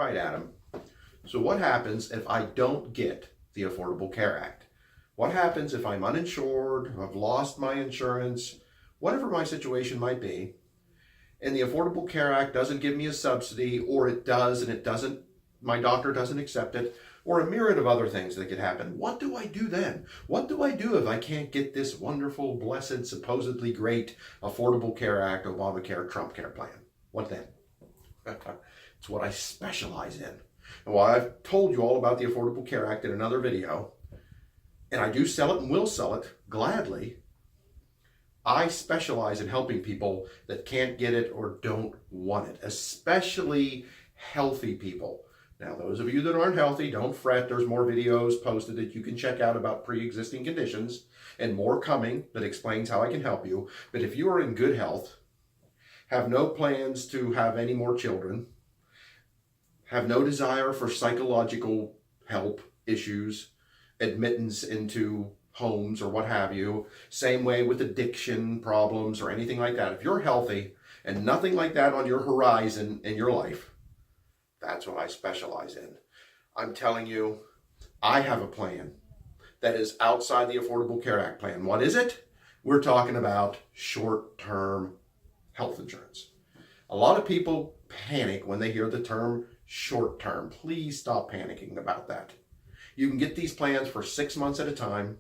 right, Adam. So what happens if I don't get the Affordable Care Act? What happens if I'm uninsured, I've lost my insurance, whatever my situation might be, and the Affordable Care Act doesn't give me a subsidy, or it does and it doesn't, my doctor doesn't accept it, or a myriad of other things that could happen? What do I do then? What do I do if I can't get this wonderful, blessed, supposedly great Affordable Care Act, Obamacare, Trump Care plan? What then? It's what I specialize in. And while I've told you all about the Affordable Care Act in another video, and I do sell it and will sell it gladly, I specialize in helping people that can't get it or don't want it, especially healthy people. Now, those of you that aren't healthy, don't fret. There's more videos posted that you can check out about pre-existing conditions, and more coming that explains how I can help you. But if you are in good health, have no plans to have any more children, have no desire for psychological help issues, admittance into homes or what have you, same way with addiction problems or anything like that. If you're healthy and nothing like that on your horizon in your life, that's what I specialize in. I'm telling you, I have a plan that is outside the Affordable Care Act plan. What is it? We're talking about short-term health insurance. A lot of people panic when they hear the term short-term. Please stop panicking about that. You can get these plans for 6 months at a time.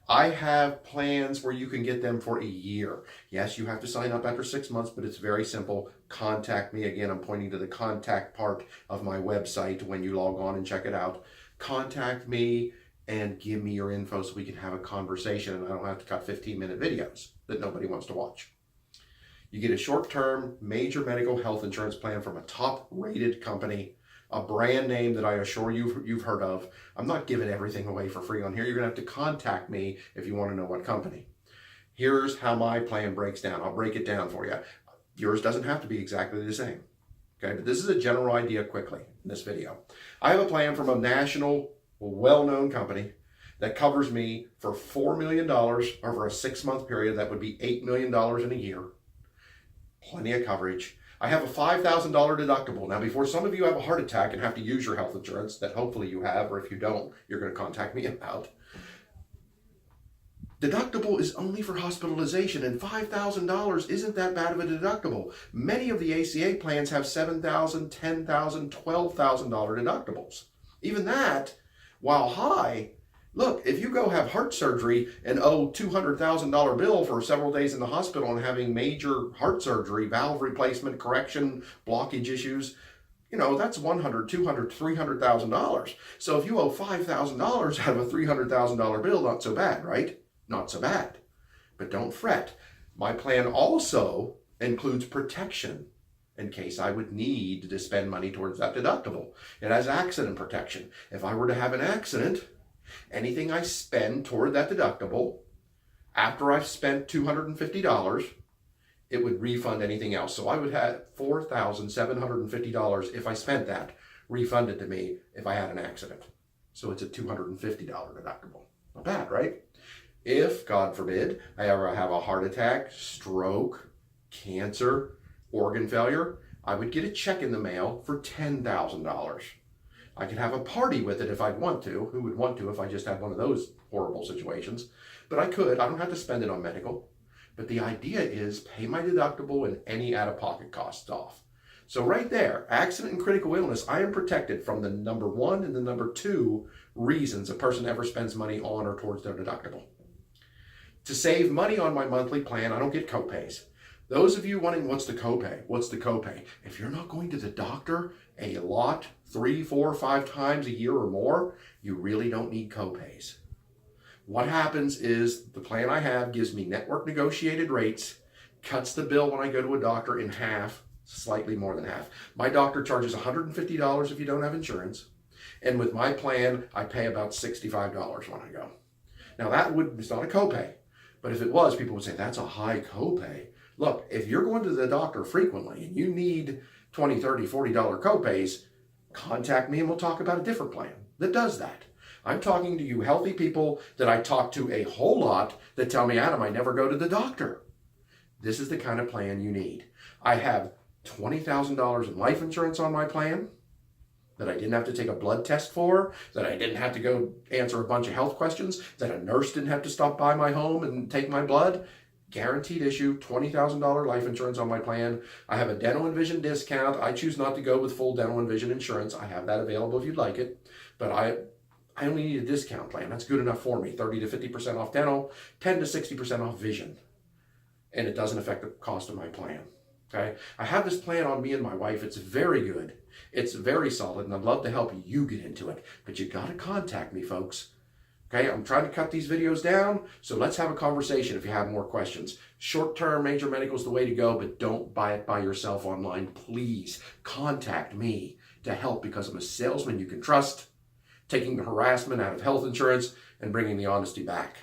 I have plans where you can get them for a year. Yes, you have to sign up after 6 months, but it's very simple. Contact me. Again, I'm pointing to the contact part of my website when you log on and check it out. Contact me and give me your info so we can have a conversation and I don't have to cut 15-minute videos that nobody wants to watch. You get a short-term major medical health insurance plan from a top-rated company, a brand name that I assure you you've heard of. I'm not giving everything away for free on here. You're going to have to contact me if you want to know what company. Here's how my plan breaks down. I'll break it down for you. Yours doesn't have to be exactly the same. Okay, but this is a general idea quickly in this video. I have a plan from a national, well-known company that covers me for $4 million over a 6-month period. That would be $8 million in a year. Plenty of coverage. I have a $5,000 deductible. Now, before some of you have a heart attack and have to use your health insurance, that hopefully you have, or if you don't, you're going to contact me about. Deductible is only for hospitalization, and $5,000 isn't that bad of a deductible. Many of the ACA plans have $7,000, $10,000, $12,000 deductibles. Even that, while high, look, if you go have heart surgery and owe $200,000 bill for several days in the hospital and having major heart surgery, valve replacement, correction, blockage issues, you know, that's $100,000, $200,000, $300,000. So if you owe $5,000 out of a $300,000 bill, not so bad, right? Not so bad. But don't fret. My plan also includes protection in case I would need to spend money towards that deductible. It has accident protection. If I were to have an accident, anything I spend toward that deductible, after I've spent $250, it would refund anything else. So I would have $4,750 if I spent that refunded to me if I had an accident. So it's a $250 deductible. Not bad, right? If, God forbid, I ever have a heart attack, stroke, cancer, organ failure, I would get a check in the mail for $10,000. I could have a party with it if I'd want to. Who would want to if I just had one of those horrible situations? But I could. I don't have to spend it on medical. But the idea is pay my deductible and any out-of-pocket costs off. So right there, accident and critical illness, I am protected from the number 1 and the number 2 reasons a person ever spends money on or towards their deductible. To save money on my monthly plan, I don't get copays. Those of you wanting, what's the copay? What's the copay? If you're not going to the doctor a lot, 3, 4, 5 times a year or more, you really don't need copays. What happens is the plan I have gives me network negotiated rates, cuts the bill when I go to a doctor in half, slightly more than half. My doctor charges $150 if you don't have insurance. And with my plan, I pay about $65 when I go. Now it's not a copay, but if it was, people would say, that's a high copay. Look, if you're going to the doctor frequently and you need $20, $30, $40 copays, contact me and we'll talk about a different plan that does that. I'm talking to you healthy people that I talk to a whole lot that tell me, Adam, I never go to the doctor. This is the kind of plan you need. I have $20,000 in life insurance on my plan. that I didn't have to take a blood test for, that I didn't have to go answer a bunch of health questions, that a nurse didn't have to stop by my home and take my blood. Guaranteed issue, $20,000 life insurance on my plan. I have a dental and vision discount. I choose not to go with full dental and vision insurance. I have that available if you'd like it. But I only need a discount plan. That's good enough for me. 30 to 50% off dental, 10 to 60% off vision. And it doesn't affect the cost of my plan. Okay? I have this plan on me and my wife. It's very good. It's very solid, and I'd love to help you get into it. But you got to contact me, folks. Okay, I'm trying to cut these videos down, so let's have a conversation if you have more questions. Short-term major medical is the way to go, but don't buy it by yourself online. Please contact me to help, because I'm a salesman you can trust, taking the harassment out of health insurance and bringing the honesty back.